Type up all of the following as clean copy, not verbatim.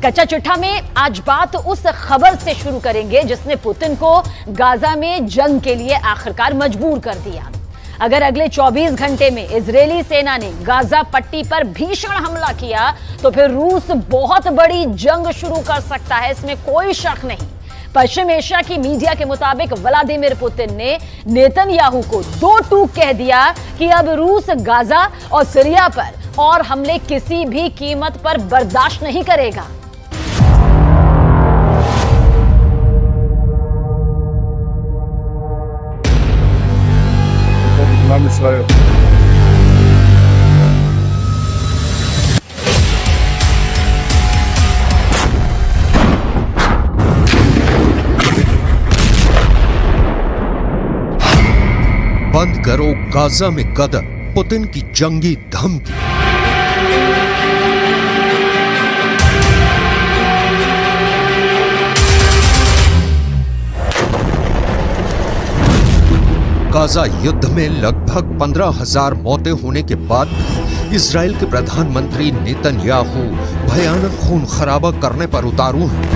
कच्चा चिट्ठा में आज बात उस खबर से शुरू करेंगे जिसने पुतिन को गाजा में जंग के लिए आखिरकार मजबूर कर दिया। अगर अगले 24 घंटे में इजरायली सेना ने गाजा पट्टी पर भीषण हमला किया तो फिर रूस बहुत बड़ी जंग शुरू कर सकता है, इसमें कोई शक नहीं। पश्चिम एशिया की मीडिया के मुताबिक व्लादिमीर पुतिन ने नेतन्याहू को दो टूक कह दिया कि अब रूस गाजा और सीरिया पर और हमले किसी भी कीमत पर बर्दाश्त नहीं करेगा। बंद करो गाजा में कदम, पुतिन की जंगी धमकी। गाजा युद्ध में लगभग 15,000 मौतें होने के बाद इजराइल के प्रधानमंत्री नेतन्याहू भयानक खून खराबा करने पर उतारू हैं।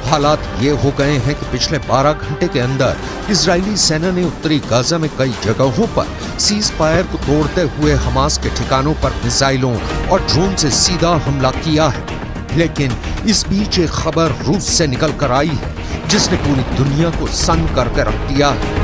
हालात ये हो गए हैं कि पिछले 12 घंटे के अंदर इजरायली सेना ने उत्तरी गाजा में कई जगहों पर सीज फायर को तोड़ते हुए हमास के ठिकानों पर मिसाइलों और ड्रोन से सीधा हमला किया है। लेकिन इस बीच एक खबर रूस से निकल कर आई है जिसने पूरी दुनिया को सन्न करके रख दिया है।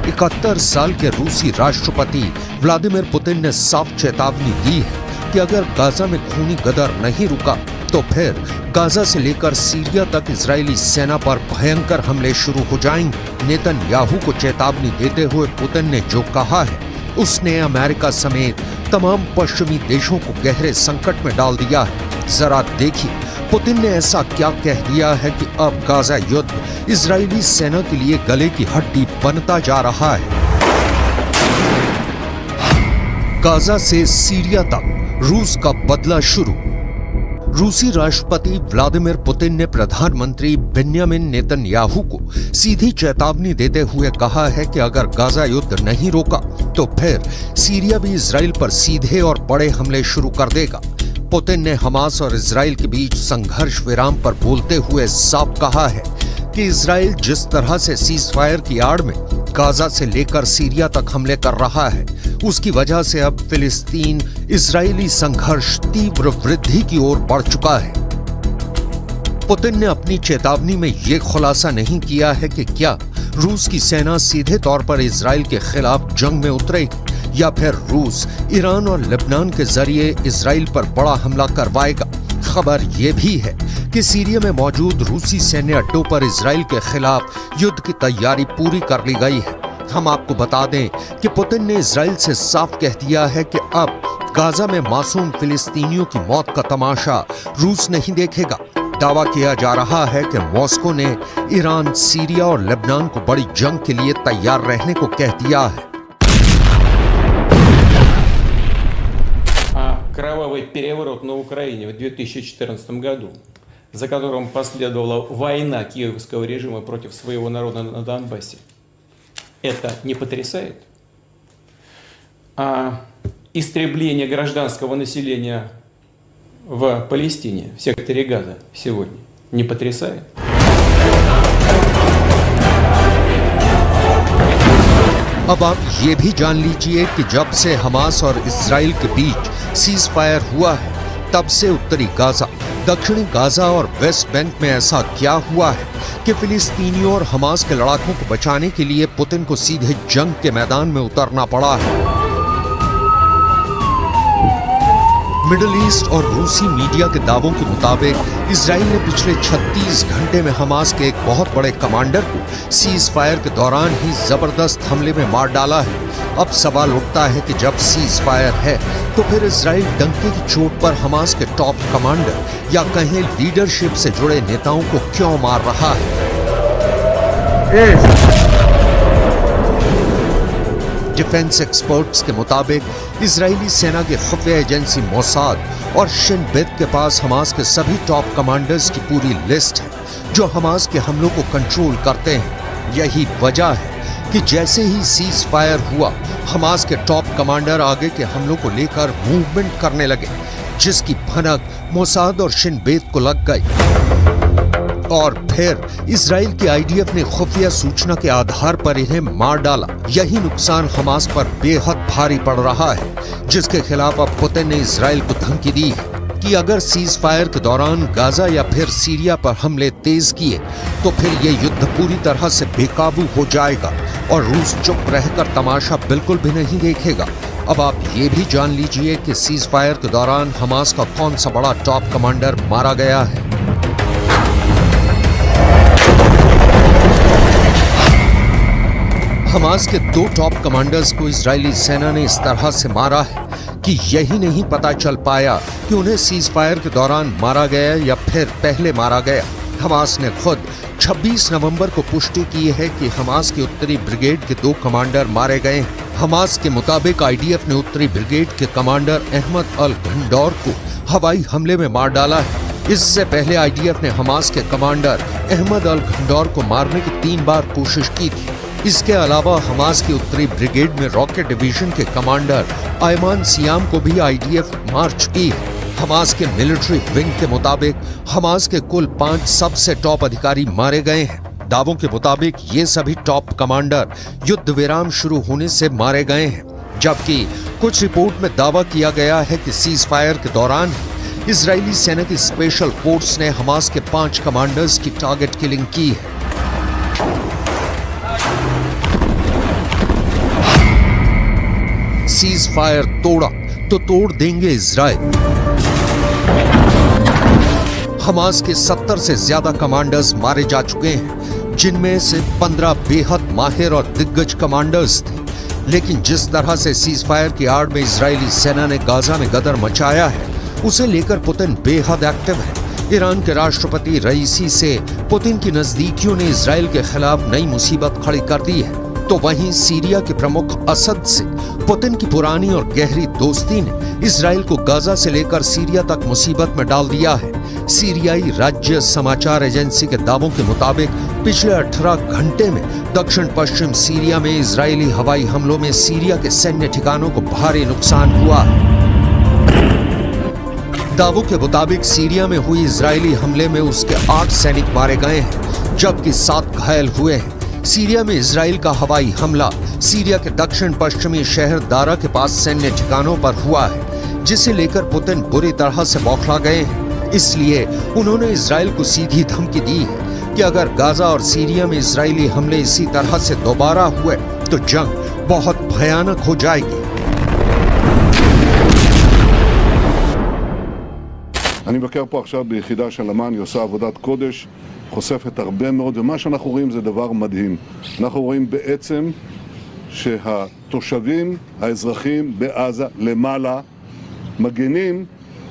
71 साल के रूसी राष्ट्रपति व्लादिमीर पुतिन ने साफ चेतावनी दी है कि अगर गाजा में खूनी गदर नहीं रुका तो फिर गाजा से लेकर सीरिया तक इजरायली सेना पर भयंकर हमले शुरू हो जाएंगे। नेतन्याहू को चेतावनी देते हुए पुतिन ने जो कहा है उसने अमेरिका समेत तमाम पश्चिमी देशों को गहरे संकट में डाल दिया है। जरा देखिए पुतिन ने ऐसा क्या कह दिया है कि अब गाजा युद्ध इजरायली सेना के लिए गले की हड्डी बनता जा रहा है। गाजा से सीरिया तक रूस का बदला शुरू। रूसी राष्ट्रपति व्लादिमीर पुतिन ने प्रधानमंत्री बेन्यामिन नेतन्याहू को सीधी चेतावनी देते हुए कहा है कि अगर गाजा युद्ध नहीं रोका तो फिर सीरिया भी इजराइल पर सीधे और बड़े हमले शुरू कर देगा। पुतिन ने हमास और इजराइल के बीच संघर्ष विराम पर बोलते हुए साफ कहा है कि इजराइल जिस तरह से सीज फायर की आड़ में गाजा से लेकर सीरिया तक हमले कर रहा है उसकी वजह से अब फिलिस्तीन इजरायली संघर्ष तीव्र वृद्धि की ओर बढ़ चुका है। पुतिन ने अपनी चेतावनी में यह खुलासा नहीं किया है कि क्या रूस की सेना सीधे तौर पर इजराइल के खिलाफ जंग में उतरेगी या फिर रूस ईरान और लेबनान के जरिए इजराइल पर बड़ा हमला करवाएगा। खबर यह भी है कि सीरिया में मौजूद रूसी सैन्य अड्डों पर इजराइल के खिलाफ युद्ध की तैयारी पूरी कर ली गई है। हम आपको बता दें कि पुतिन ने इजराइल से साफ कह दिया है कि अब गाजा में मासूम फिलिस्तीनियों की मौत का तमाशा रूस नहीं देखेगा। दावा किया जा रहा है कि मॉस्को ने ईरान, सीरिया और लेबनान को बड़ी जंग के लिए तैयार रहने को कह दिया है। Кровавый переворот на Украине в 2014 году, за которым последовала война киевского режима против своего народа на Донбассе, это не потрясает? А истребление гражданского населения в Палестине, в секторе Газа сегодня, не потрясает? अब आप ये भी जान लीजिए कि जब से हमास और इजराइल के बीच सीज फायर हुआ है तब से उत्तरी गाजा, दक्षिणी गाजा और वेस्ट बैंक में ऐसा क्या हुआ है कि फिलिस्तीनियों और हमास के लड़ाकों को बचाने के लिए पुतिन को सीधे जंग के मैदान में उतरना पड़ा है। मिडिल ईस्ट और रूसी मीडिया के दावों के मुताबिक इजराइल ने पिछले 36 घंटे में हमास के एक बहुत बड़े कमांडर को सीज फायर के दौरान ही जबरदस्त हमले में मार डाला है। अब सवाल उठता है कि जब सीज फायर है तो फिर इजराइल डंके की चोट पर हमास के टॉप कमांडर या कहें लीडरशिप से जुड़े नेताओं को क्यों मार रहा है। डिफेंस एक्सपर्ट्स के मुताबिक इजरायली सेना की खुफिया एजेंसी मोसाद और शिन बेत के पास हमास के सभी टॉप कमांडर्स की पूरी लिस्ट है जो हमास के हमलों को कंट्रोल करते हैं। यही वजह है कि जैसे ही सीज फायर हुआ, हमास के टॉप कमांडर आगे के हमलों को लेकर मूवमेंट करने लगे, जिसकी भनक मोसाद और शिन बेत को लग गई। और फिर इजराइल की आईडीएफ ने खुफिया सूचना के आधार पर इन्हें मार डाला। यही नुकसान हमास पर बेहद भारी पड़ रहा है, जिसके खिलाफ अब पुतिन ने इजराइल को धमकी दी है कि अगर सीज फायर के दौरान गाजा या फिर सीरिया पर हमले तेज किए तो फिर ये युद्ध पूरी तरह से बेकाबू हो जाएगा और रूस चुप रहकर तमाशा बिल्कुल भी नहीं देखेगा। अब आप ये भी जान लीजिए कि सीज फायर के दौरान हमास का कौन सा बड़ा टॉप कमांडर मारा गया है। हमास के 2 टॉप कमांडर्स को इजरायली सेना ने इस तरह से मारा है कि यही नहीं पता चल पाया कि उन्हें सीज फायर के दौरान मारा गया या फिर पहले मारा गया। हमास ने खुद 26 नवंबर को पुष्टि की है कि हमास की उत्तरी ब्रिगेड के 2 कमांडर मारे गए हैं। हमास के मुताबिक आईडीएफ ने उत्तरी ब्रिगेड के कमांडर अहमद अल घंडौर को हवाई हमले में मार डाला है। इससे पहले आईडीएफ ने हमास के कमांडर अहमद अल घंडौर को मारने की 3 बार कोशिश की थी। इसके अलावा हमास की उत्तरी ब्रिगेड में रॉकेट डिवीजन के कमांडर आयमान सियाम को भी आईडीएफ मार चुकी है। हमास के मिलिट्री विंग के मुताबिक हमास के कुल 5 सबसे टॉप अधिकारी मारे गए हैं। दावों के मुताबिक ये सभी टॉप कमांडर युद्ध विराम शुरू होने से मारे गए हैं, जबकि कुछ रिपोर्ट में दावा किया गया है कि सीज फायर के दौरान इजरायली सेना की स्पेशल फोर्स ने हमास के 5 कमांडर्स की टारगेट किलिंग की है। सीज फायर तोड़ा तो तोड़ देंगे इजराइल। हमास के 70 से ज्यादा कमांडर्स मारे जा चुके हैं, जिनमें से 15 बेहद माहिर और दिग्गज कमांडर्स थे। लेकिन जिस तरह से सीज फायर की आड़ में इजरायली सेना ने गाजा में गदर मचाया है, उसे लेकर पुतिन बेहद एक्टिव है। ईरान के राष्ट्रपति रईसी से पुतिन की नजदीकियों ने इजराइल के खिलाफ नई मुसीबत खड़ी कर दी है, तो वहीं सीरिया के प्रमुख असद से पुतिन की पुरानी और गहरी दोस्ती ने इजराइल को गाजा से लेकर सीरिया तक मुसीबत में डाल दिया है। सीरियाई राज्य समाचार एजेंसी के दावों के मुताबिक पिछले 18 घंटे में दक्षिण पश्चिम सीरिया में इजरायली हवाई हमलों में सीरिया के सैन्य ठिकानों को भारी नुकसान हुआ है। दावों के मुताबिक सीरिया में हुई इजरायली हमले में उसके 8 सैनिक मारे गए हैं, जबकि 7 घायल हुए हैं। सीरिया में इजराइल का हवाई हमला सीरिया के दक्षिण पश्चिमी शहर दारा के पास सैन्य ठिकानों पर हुआ है, जिसे लेकर पुतिन बुरी तरह से बौखला गए हैं। इसलिए उन्होंने इजराइल को सीधी धमकी दी है कि अगर गाजा और सीरिया में इजरायली हमले इसी तरह से दोबारा हुए तो जंग बहुत भयानक हो जाएगी। אני מבקר פה עכשיו ביחידה של אמ"ן, היא עושה עבודת קודש, חושפת הרבה מאוד, ומה שאנחנו רואים זה דבר מדהים. אנחנו רואים בעצם שהתושבים, האזרחים בעזה למעלה, מגנים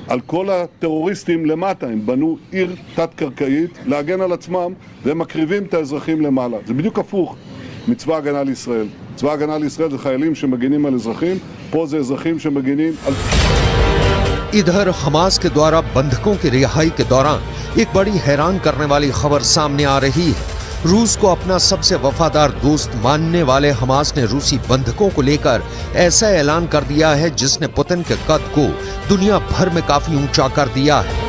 על כל הטרוריסטים למטה. הם בנו עיר תת-קרקעית להגן על עצמם, והם מקריבים את האזרחים למעלה. זה בדיוק הפוך מצבא הגנה לישראל. צבא הגנה לישראל זה חיילים שמגנים על אזרחים, פה זה אזרחים שמגנים על... इधर हमास के द्वारा बंधकों की रिहाई के दौरान एक बड़ी हैरान करने वाली खबर सामने आ रही है। रूस को अपना सबसे वफादार दोस्त मानने वाले हमास ने रूसी बंधकों को लेकर ऐसा ऐलान कर दिया है जिसने पुतिन के कद को दुनिया भर में काफी ऊंचा कर दिया है।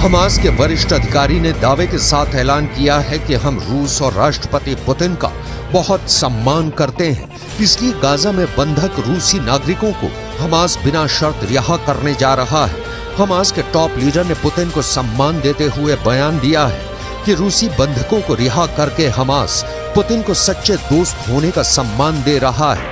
हमास के वरिष्ठ अधिकारी ने दावे के साथ ऐलान किया है कि हम रूस और राष्ट्रपति पुतिन का बहुत सम्मान करते हैं, इसलिए गाजा में बंधक रूसी नागरिकों को हमास बिना शर्त रिहा करने जा रहा है। हमास के टॉप लीडर ने पुतिन को सम्मान देते हुए बयान दिया है कि रूसी बंधकों को रिहा करके हमास पुतिन को सच्चे दोस्त होने का सम्मान दे रहा है।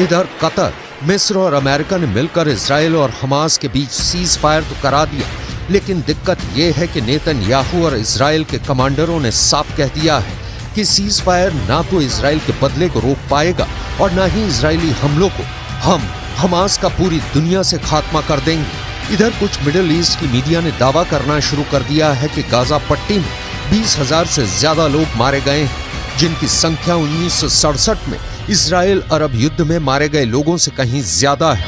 इधर कतर, मिस्र और अमेरिका ने मिलकर इजराइल और हमास के बीच सीज फायर तो करा दिया, लेकिन दिक्कत यह है कि नेतन्याहू और इजराइल के कमांडरों ने साफ कह दिया है कि सीज फायर ना तो इजराइल के बदले को रोक पाएगा और ना ही इजरायली हमलों को हम हमास का पूरी दुनिया से खात्मा कर देंगे। इधर कुछ मिडिल ईस्ट की मीडिया ने दावा करना शुरू कर दिया है कि गाजा पट्टी में 20,000 से ज्यादा लोग मारे गए हैं, जिनकी संख्या 1967 में इजराइल अरब युद्ध में मारे गए लोगों से कहीं ज्यादा है।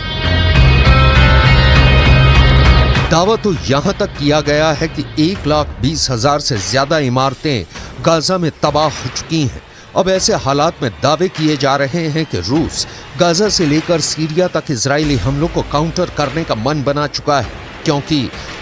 दावा तो यहां तक किया गया है कि 1,20,000 से ज्यादा इमारतें गाजा में तबाह हो चुकी हैं। अब ऐसे हालात में दावे किए जा रहे हैं कि रूस गाजा से लेकर सीरिया तक इजरायली हमलों को काउंटर करने का मन बना चुका है, क्योंकि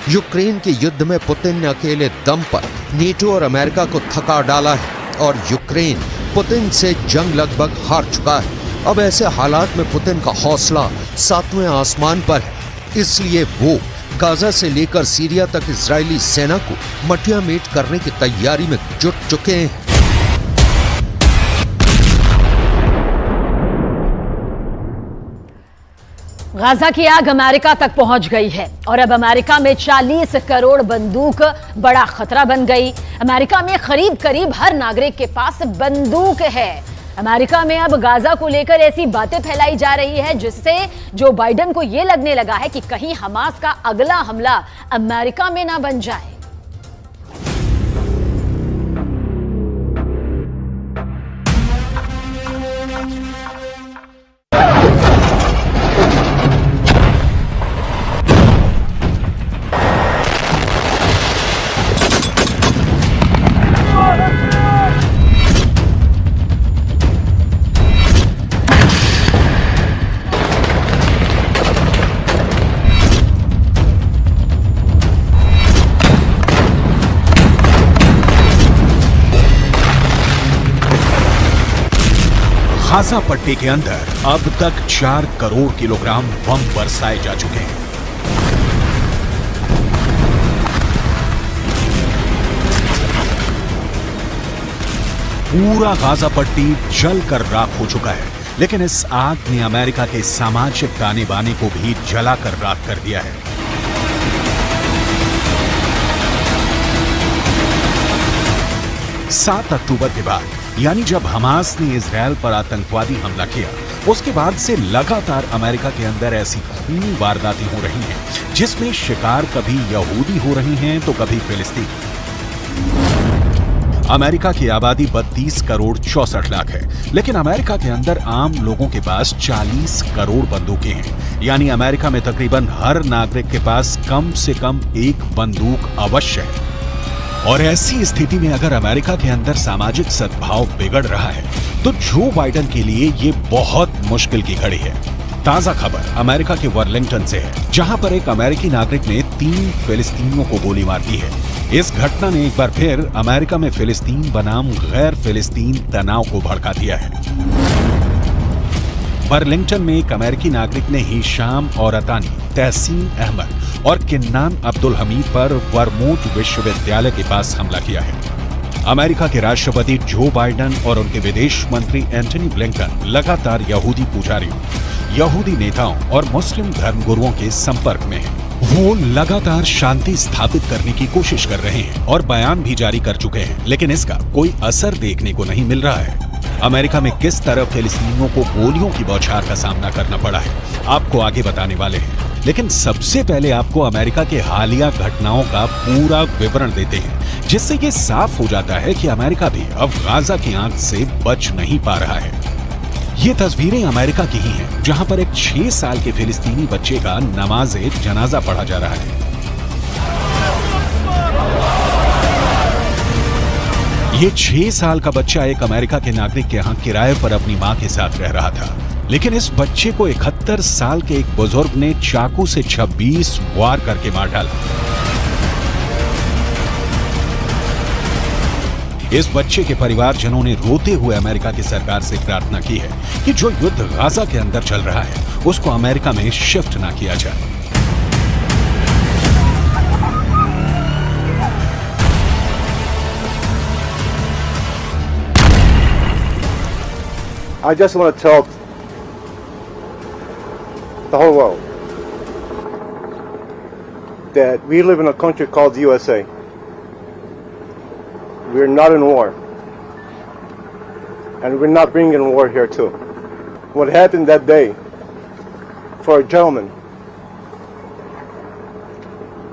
यूक्रेन के युद्ध में पुतिन ने अकेले दम पर नेटो और अमेरिका को थका डाला है और यूक्रेन पुतिन से जंग लगभग हार चुका है। अब ऐसे हालात में पुतिन का हौसला 7वें आसमान पर है, इसलिए वो गाजा से लेकर सीरिया तक इजरायली सेना को मटियामेट करने की तैयारी में जुट चुके हैं। गाजा की आग अमेरिका तक पहुंच गई है और अब अमेरिका में 40 करोड़ बंदूक बड़ा खतरा बन गई। अमेरिका में करीब करीब हर नागरिक के पास बंदूक है। अमेरिका में अब गाजा को लेकर ऐसी बातें फैलाई जा रही है जिससे जो बाइडेन को यह लगने लगा है कि कहीं हमास का अगला हमला अमेरिका में ना बन जाए। गाजा पट्टी के अंदर अब तक 4 करोड़ किलोग्राम बम बरसाए जा चुके हैं। पूरा गाजा पट्टी जलकर राख हो चुका है, लेकिन इस आग ने अमेरिका के सामाजिक ताने बाने को भी जलाकर राख कर दिया है। सात अक्टूबर के बाद, यानी जब हमास ने इजरायल पर आतंकवादी हमला किया, उसके बाद से लगातार अमेरिका के अंदर ऐसी खूनी वारदातें हो रही हैं जिसमें शिकार कभी यहूदी हो रही हैं तो कभी फिलिस्तीन। अमेरिका की आबादी 32 करोड़ 64 लाख है, लेकिन अमेरिका के अंदर आम लोगों के पास 40 करोड़ बंदूकें हैं। यानी अमेरिका में तकरीबन हर नागरिक के पास कम से कम एक बंदूक अवश्य है। और ऐसी स्थिति में अगर अमेरिका के अंदर सामाजिक सद्भाव बिगड़ रहा है तो जो बाइडेन के लिए ये बहुत मुश्किल की घड़ी है। ताजा खबर अमेरिका के वर्लिंगटन से है, जहां पर एक अमेरिकी नागरिक ने 3 फिलिस्तीनियों को गोली मार दी है। इस घटना ने एक बार फिर अमेरिका में फिलिस्तीन बनाम गैर फिलिस्तीन तनाव को भड़का दिया है। वर्लिंगटन में एक अमेरिकी नागरिक ने हिशाम और अतानी, तहसीन अहमद और किन्नान अब्दुल हमीद पर वर्मोंट विश्वविद्यालय के पास हमला किया है। अमेरिका के राष्ट्रपति जो बाइडेन और उनके विदेश मंत्री एंटनी ब्लिंकन लगातार यहूदी पुजारियों, यहूदी नेताओं और मुस्लिम धर्मगुरुओं के संपर्क में हैं। वो लगातार शांति स्थापित करने की कोशिश कर रहे हैं और बयान भी जारी कर चुके हैं, लेकिन इसका कोई असर देखने को नहीं मिल रहा है। अमेरिका में किस तरह फिलिस्तीनियों को गोलियों की बौछार का सामना करना पड़ा है, आपको आगे बताने वाले हैं। लेकिन सबसे पहले आपको अमेरिका के हालिया घटनाओं का पूरा विवरण देते हैं, जिससे ये साफ हो जाता है कि अमेरिका भी अब गाजा की आंच से बच नहीं पा रहा है। ये तस्वीरें अमेरिका की ही हैं, जहां पर एक 6 साल के फिलिस्तीनी बच्चे का नमाज़े जनाजा पढ़ा जा रहा है। ये 6 साल का बच्चा एक अमेरिका के नागरिक के यहाँ किराए पर अपनी मां के साथ रह रहा था, लेकिन इस बच्चे को 71 साल के एक बुजुर्ग ने चाकू से 26 वार करके मार डाला। इस बच्चे के परिवारजनों ने रोते हुए अमेरिका की सरकार से प्रार्थना की है कि जो युद्ध गाजा के अंदर चल रहा है उसको अमेरिका में शिफ्ट ना किया जाए। I just want to tell the whole world that we live in a country called the USA. We're not in war. And we're not bringing war here too. What happened that day for a gentleman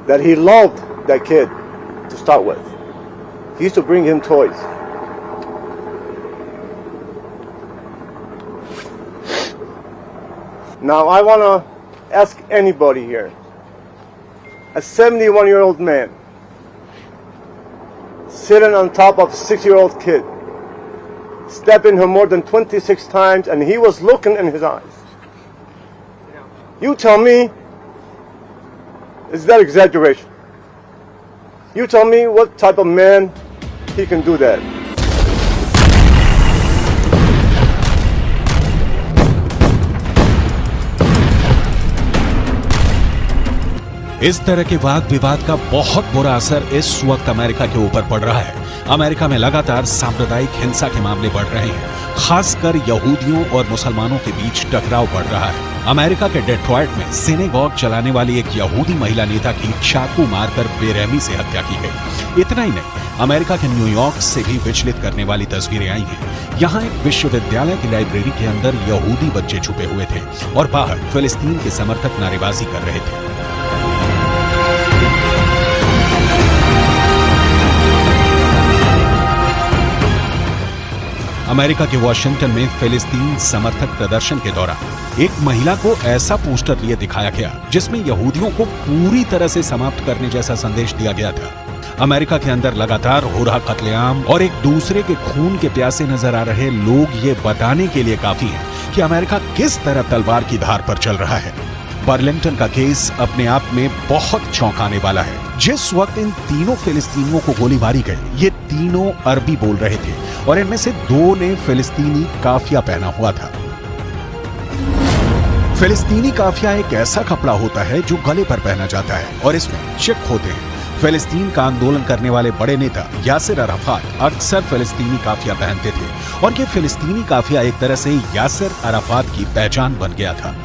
that he loved that kid to start with. He used to bring him toys. Now I want to ask anybody here, a 71-year-old man sitting on top of a 6-year-old kid, stabbing her more than 26 times, and he was looking in his eyes. You tell me, is that exaggeration? You tell me what type of man he can do that. इस तरह के वाद विवाद का बहुत बुरा असर इस वक्त अमेरिका के ऊपर पड़ रहा है। अमेरिका में लगातार सांप्रदायिक हिंसा के मामले बढ़ रहे हैं, खासकर यहूदियों और मुसलमानों के बीच टकराव बढ़ रहा है। अमेरिका के डेट्रॉयट में सिनेगॉग चलाने वाली एक यहूदी महिला नेता की चाकू मारकर बेरहमी से हत्या की गई। इतना ही नहीं, अमेरिका के न्यूयॉर्क से भी विचलित करने वाली तस्वीरें आई हैं। यहाँ एक विश्वविद्यालय की लाइब्रेरी के अंदर यहूदी बच्चे छुपे हुए थे और बाहर फिलिस्तीन के समर्थक नारेबाजी कर रहे थे। अमेरिका के वॉशिंगटन में फिलिस्तीन समर्थक प्रदर्शन के दौरान एक महिला को ऐसा पोस्टर लिए दिखाया गया जिसमें यहूदियों को पूरी तरह से समाप्त करने जैसा संदेश दिया गया था। अमेरिका के अंदर लगातार हो रहा कत्लेआम और एक दूसरे के खून के प्यासे नजर आ रहे लोग ये बताने के लिए काफी हैं कि अमेरिका किस तरह तलवार की धार पर चल रहा है। बर्लिंगटन का केस अपने आप में बहुत चौंकाने वाला है। जिस वक्त इन तीनों फिलिस्तीनियों को गोली मारी गई, ये तीनों अरबी बोल रहे थे और इनमें से 2 ने फिलिस्तीनी काफिया पहना हुआ था। फिलिस्तीनी काफिया एक ऐसा कपड़ा होता है जो गले पर पहना जाता है और इसमें चिक होते हैं। फिलिस्तीन का आंदोलन करने वाले बड़े नेता यासिर अराफात अक्सर फिलिस्तीनी काफिया पहनते थे और ये फिलिस्तीनी काफिया एक तरह से यासिर अराफात की पहचान बन गया था।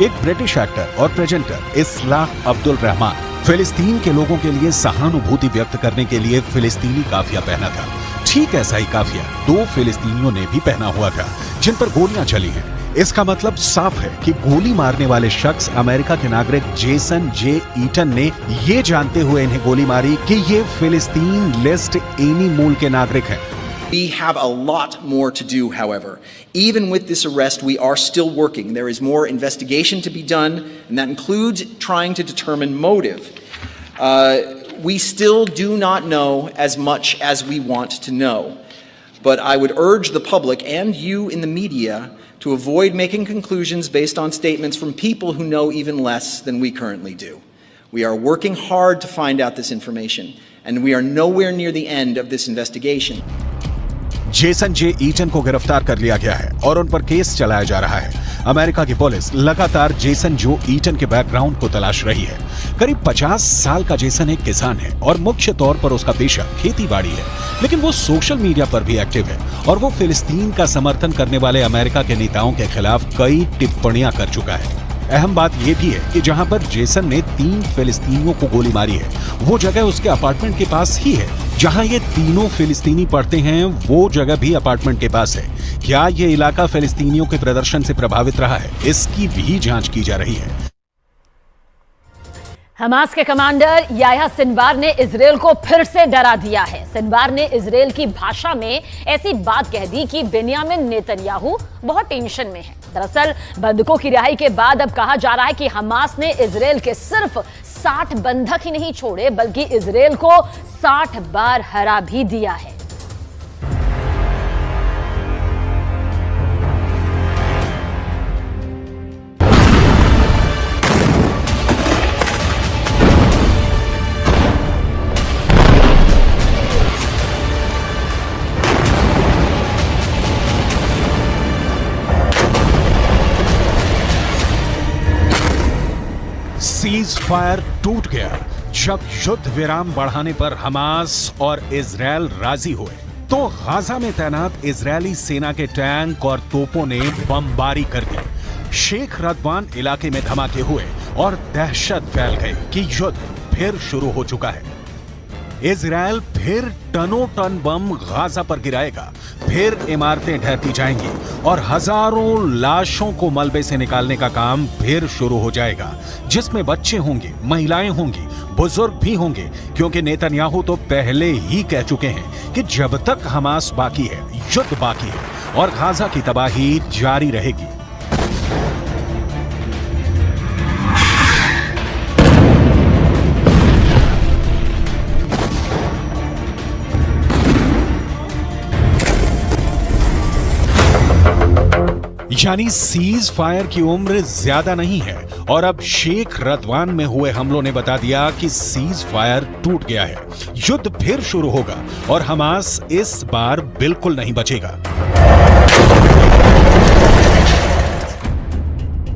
एक ब्रिटिश एक्टर और प्रेजेंटर इस्लाह अब्दुल रहमान फिलिस्तीन के लोगों के लिए सहानुभूति व्यक्त करने के लिए फिलिस्तीनी काफिया पहना था। ठीक ऐसा ही काफिया 2 फिलिस्तीनियों ने भी पहना हुआ था जिन पर गोलियां चली हैं। इसका मतलब साफ है कि गोली मारने वाले शख्स अमेरिका के नागरिक जेसन जे ईटन ने ये जानते हुए इन्हें गोली मारी कि ये फिलिस्तीन लिस्ट एनी मूल के नागरिक हैं। We have a lot more to do, however. Even with this arrest, we are still working. There is more investigation to be done, and that includes trying to determine motive. We still do not know as much as we want to know. But I would urge the public and you in the media to avoid making conclusions based on statements from people who know even less than we currently do. We are working hard to find out this information, and we are nowhere near the end of this investigation. Jason J Eaton को गिरफ्तार कर लिया गया है और उन पर case चलाया जा रहा है। अमेरिका की पुलिस लगातार जेसन जो ईटन के बैकग्राउंड को तलाश रही है। करीब 50 साल का जेसन एक किसान है और मुख्य तौर पर उसका पेशा खेतीबाड़ी है, लेकिन वो सोशल मीडिया पर भी एक्टिव है और वो फिलिस्तीन का समर्थन करने वाले अमेरिका के नेताओं के खिलाफ कई टिप्पणियां कर चुका है। अहम बात यह भी है कि जहां पर जेसन ने 3 फिलिस्तीनियों को गोली मारी है, वो जगह उसके अपार्टमेंट के पास ही है। जहां ये तीनों फिलिस्तीनी पढ़ते हैं, वो जगह भी अपार्टमेंट के पास है। क्या ये इलाका फिलिस्तीनियों के प्रदर्शन से प्रभावित रहा है, इसकी भी जांच की जा रही है। हमास के कमांडर याह्या सिनवार ने इजरायल को फिर से डरा दिया है। सिनवार ने इजरायल की भाषा में ऐसी बात कह दी कि बेन्यामिन नेतन्याहू बहुत टेंशन में है। दरअसल बंधकों की रिहाई के बाद अब कहा जा रहा है कि हमास ने इजरायल के सिर्फ 60 बंधक ही नहीं छोड़े, बल्कि इजरायल को 60 बार हरा भी दिया है। सीज फायर टूट गया जब युद्ध विराम बढ़ाने पर हमास और इजरायल राजी हुए तो गाजा में तैनात इजरायली सेना के टैंक और तोपों ने बमबारी कर दी। शेख रदवान इलाके में धमाके हुए और दहशत फैल गई कि युद्ध फिर शुरू हो चुका है। इजरायल फिर टनों टन बम गाजा पर गिराएगा, फिर इमारतें ढहती जाएंगी और हजारों लाशों को मलबे से निकालने का काम फिर शुरू हो जाएगा, जिसमें बच्चे होंगे, महिलाएं होंगी, बुजुर्ग भी होंगे, क्योंकि नेतन्याहू तो पहले ही कह चुके हैं कि जब तक हमास बाकी है, युद्ध बाकी है और गाजा की तबाही जारी रहेगी। यानी सीज फायर की उम्र ज्यादा नहीं है और अब शेख रदवान में हुए हमलों ने बता दिया कि सीज फायर टूट गया है। युद्ध फिर शुरू होगा और हमास इस बार बिल्कुल नहीं बचेगा।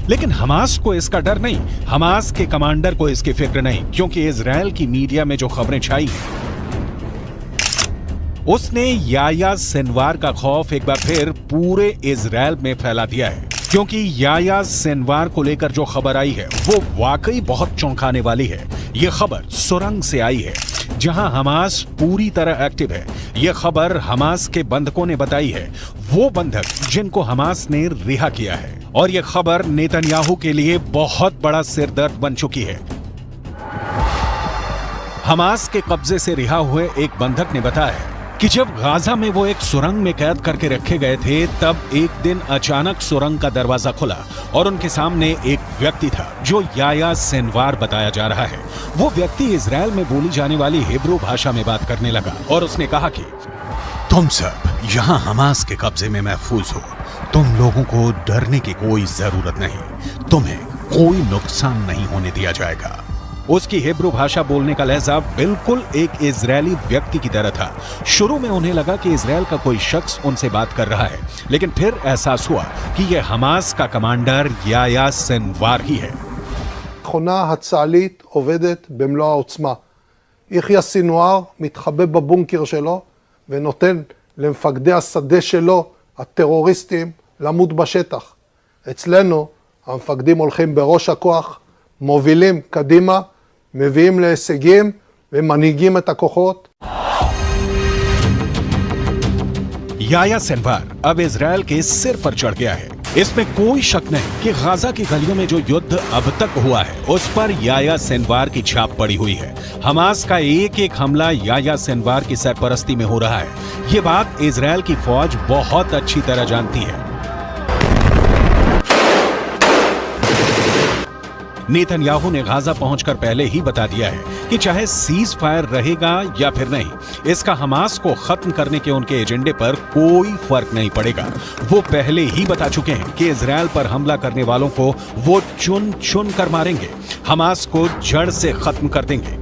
लेकिन हमास को इसका डर नहीं, हमास के कमांडर को इसकी फिक्र नहीं, क्योंकि इजराइल की मीडिया में जो खबरें छाई हैं उसने याह्या सिनवार का खौफ एक बार फिर पूरे इजराइल में फैला दिया है। क्योंकि याह्या सिनवार को लेकर जो खबर आई है वो वाकई बहुत चौंकाने वाली है। ये खबर सुरंग से आई है जहां हमास पूरी तरह एक्टिव है। ये खबर हमास के बंधकों ने बताई है, वो बंधक जिनको हमास ने रिहा किया है। और ये खबर नेतन्याहू के लिए बहुत बड़ा सिरदर्द बन चुकी है। हमास के कब्जे से रिहा हुए एक बंधक ने बताया कि जब गाजा में वो एक सुरंग में कैद करके रखे गए थे, तब एक दिन अचानक सुरंग का दरवाजा खुला और उनके सामने एक व्यक्ति था जो याह्या सिनवार बताया जा रहा है। वो व्यक्ति इजराइल में बोली जाने वाली हिब्रू भाषा में बात करने लगा और उसने कहा कि तुम सब यहाँ हमास के कब्जे में महफूज हो, तुम लोगों को डरने की कोई जरूरत नहीं, तुम्हें कोई नुकसान नहीं होने दिया जाएगा। उसकी हिब्रू भाषा बोलने का लहजा बिल्कुल एक इजरायली व्यक्ति की तरह था। शुरू में उन्हें लगा कि इजराइल का कोई शख्स उनसे बात कर रहा है, लेकिन फिर एहसास हुआ कि यह हमास का कमांडर याह्या सिनवार ही है। המכונה הצה"לית עובדת במלוא העוצמה. יחיא סינואר מתחבא בבונקר שלו ונותן למפקדי השדה שלו, הטרוריסטים, למות בשטח. אצלנו המפקדים הולכים בראש הכוח, מובילים קדימה, מביאים להישגים ומנהיגים את הכוחות. याह्या सिनवार अब इजराइल के सिर पर चढ़ गया है। इसमें कोई शक नहीं कि गाजा की गलियों में जो युद्ध अब तक हुआ है उस पर याह्या सिनवार की छाप पड़ी हुई है। हमास का एक एक हमला याह्या सिनवार की सरपरस्ती में हो रहा है। ये बात इजराइल की फौज बहुत अच्छी तरह जानती है। नेतन्याहू ने गाजा पहुंचकर पहले ही बता दिया है कि चाहे सीज फायर रहेगा या फिर नहीं, इसका हमास को खत्म करने के उनके एजेंडे पर कोई फर्क नहीं पड़ेगा। वो पहले ही बता चुके हैं कि इजराइल पर हमला करने वालों को वो चुन चुन कर मारेंगे, हमास को जड़ से खत्म कर देंगे।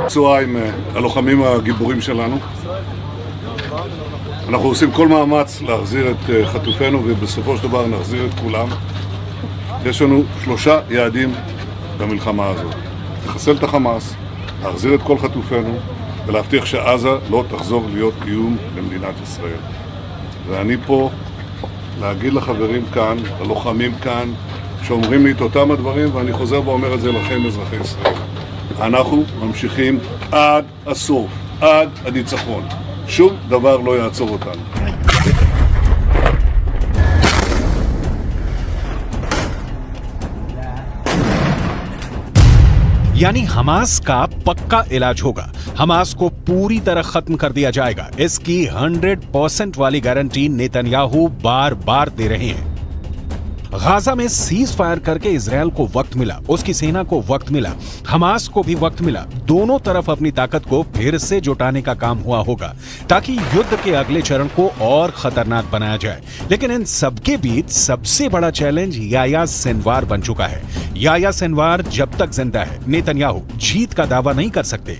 פצועה עם הלוחמים הגיבורים שלנו. אנחנו עושים כל מאמץ להחזיר את חטופינו ובסופו של דבר נחזיר את כולם. יש לנו 3 יעדים במלחמה הזאת. לחסל את החמאס, להחזיר את כל חטופינו ולהבטיח שעזה לא תחזור להיות איום למדינת ישראל. ואני פה להגיד לחברים כאן, ללוחמים כאן, שאומרים לי את אותם הדברים, ואני חוזר ואומר את זה לכם אזרחי ישראל. אנחנו ממשיכים עד הסוף, עד הניצחון. שום דבר לא יעצור אותנו. यानी हमास का पक्का इलाज होगा, हमास को पूरी तरह खत्म कर दिया जाएगा। इसकी 100% वाली गारंटी नेतन्याहू बार बार दे रहे हैं। गाजा में सीज फायर करके इजराइल को वक्त मिला, उसकी सेना को वक्त मिला, हमास को भी वक्त मिला। दोनों तरफ अपनी ताकत को फिर से जुटाने का काम हुआ होगा ताकि युद्ध के अगले चरण को और खतरनाक बनाया जाए। लेकिन इन सबके बीच सबसे बड़ा चैलेंज याह्या सिनवार बन चुका है। याह्या सिनवार जब तक जिंदा है, नेतन्याहू जीत का दावा नहीं कर सकते।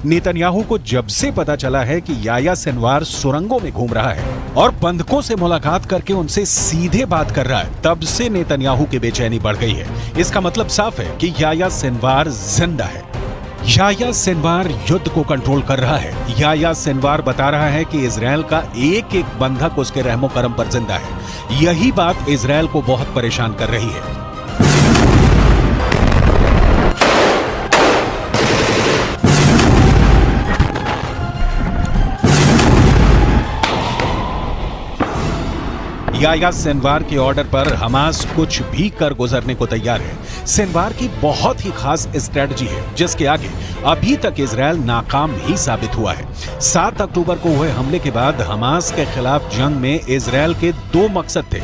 नेतन्याहू को जब से पता चला है कि याह्या सिनवार सुरंगों में घूम रहा है और बंधकों से मुलाकात करके उनसे सीधे बात कर रहा है, तब से नेतन्याहू की बेचैनी बढ़ गई है। इसका मतलब साफ है कि याह्या सिनवार जिंदा है। याह्या सिनवार युद्ध को कंट्रोल कर रहा है। याह्या सिनवार बता रहा है कि इजराइल का एक एक बंधक उसके रहमो करम पर जिंदा है। यही बात इजराइल को बहुत परेशान कर रही है। याह्या सिनवार के ऑर्डर पर हमास कुछ भी कर गुजरने को तैयार है। सिनवार की बहुत ही खास स्ट्रेटजी है जिसके आगे अभी तक इजरायल नाकाम ही साबित हुआ है। 7 अक्टूबर को हुए हमले के बाद हमास के खिलाफ जंग में इजरायल के 2 मकसद थे।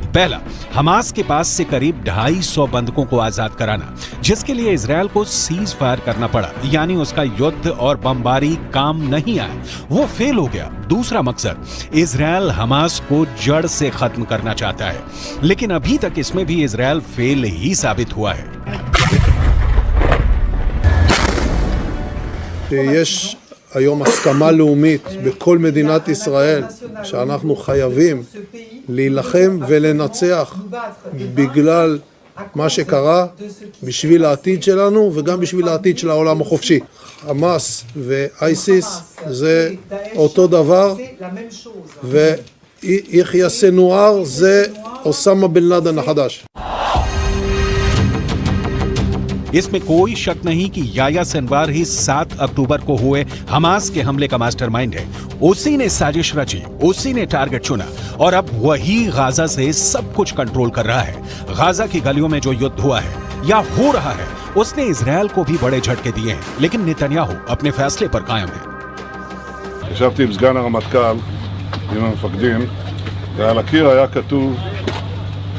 पहला, हमास के पास से करीब 250 बंधकों को आजाद कराना, जिसके लिए इजरायल को सीज फायर करना पड़ा, यानी उसका युद्ध और बमबारी काम नहीं आया, वो फेल हो गया। दूसरा मकसद, इजरायल हमास को जड़ से खत्म करना चाहता है, लेकिन अभी तक इसमें भी इजरायल फेल ही साबित हुआ है। יש היום הסכמה לאומית בכל מדינת ישראל שאנחנו חייבים להילחם ולנצח בגלל מה שקרה, בשביל העתיד שלנו וגם בשביל העתיד של העולם החופשי. חמאס ואייסיס זה אותו דבר, ויחיא סנואר זה אוסמה בן לאדן החדש. इसमें कोई शक नहीं कि याह्या सिनवार ही 7 अक्टूबर को हुए हमास के हमले का मास्टरमाइंड है। उसी ने साजिश रची, उसी ने टारगेट चुना और अब वही गाजा से सब कुछ कंट्रोल कर रहा है। गाजा की गलियों में जो युद्ध हुआ है या हो रहा है, उसने इजरायल को भी बड़े झटके दिए हैं, लेकिन नेतन्याहू अपने फैसले पर कायम है। ישבתי עם סגן הרמטכ"ל, עם המפקדים, ועל הקיר היה כתוב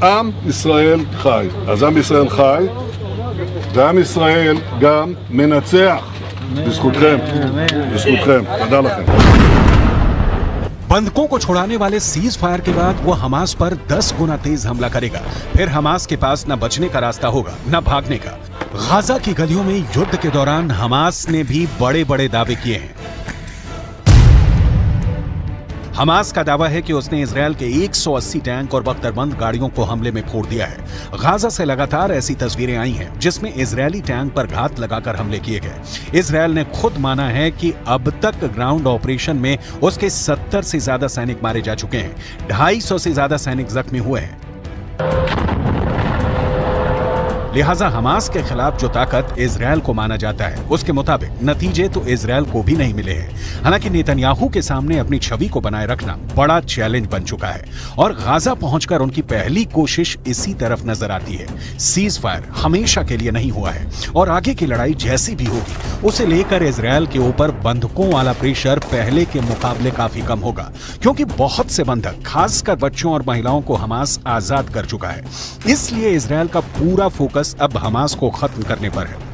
עם ישראל חי. אז עם ישראל חי, ועם ישראל גם מנצח. בזכותכם, בזכותכם. תודה לכם. बंधकों को छुड़ाने वाले सीज फायर के बाद वो हमास पर 10 गुना तेज हमला करेगा। फिर हमास के पास न बचने का रास्ता होगा न भागने का। गाजा की गलियों में युद्ध के दौरान हमास ने भी बड़े बड़े दावे किए हैं। हमास का दावा है कि उसने इजरायल के 180 टैंक और बख्तरबंद गाड़ियों को हमले में फोड़ दिया है। गाजा से लगातार ऐसी तस्वीरें आई हैं जिसमें इजरायली टैंक पर घात लगाकर हमले किए गए। इजरायल ने खुद माना है कि अब तक ग्राउंड ऑपरेशन में उसके 70 से ज्यादा सैनिक मारे जा चुके हैं, 250 से ज्यादा सैनिक जख्मी हुए हैं। लिहाजा हमास के खिलाफ जो ताकत इजरायल को माना जाता है, उसके मुताबिक नतीजे तो इजरायल को भी नहीं मिले हैं। हालांकि नेतन्याहू के सामने अपनी छवि को बनाए रखना बड़ा चैलेंज बन चुका है और गाजा पहुंचकर उनकी पहली कोशिश इसी तरफ नजर आती है। सीज फायर हमेशा के लिए नहीं हुआ है और आगे की लड़ाई जैसी भी होगी, उसे लेकर इजरायल के ऊपर बंधकों वाला प्रेशर पहले के मुकाबले काफी कम होगा, क्योंकि बहुत से बंधक, खासकर बच्चों और महिलाओं को हमास आजाद कर चुका है। इसलिए इजरायल का पूरा फोकस अब हमास को खत्म करने पर है।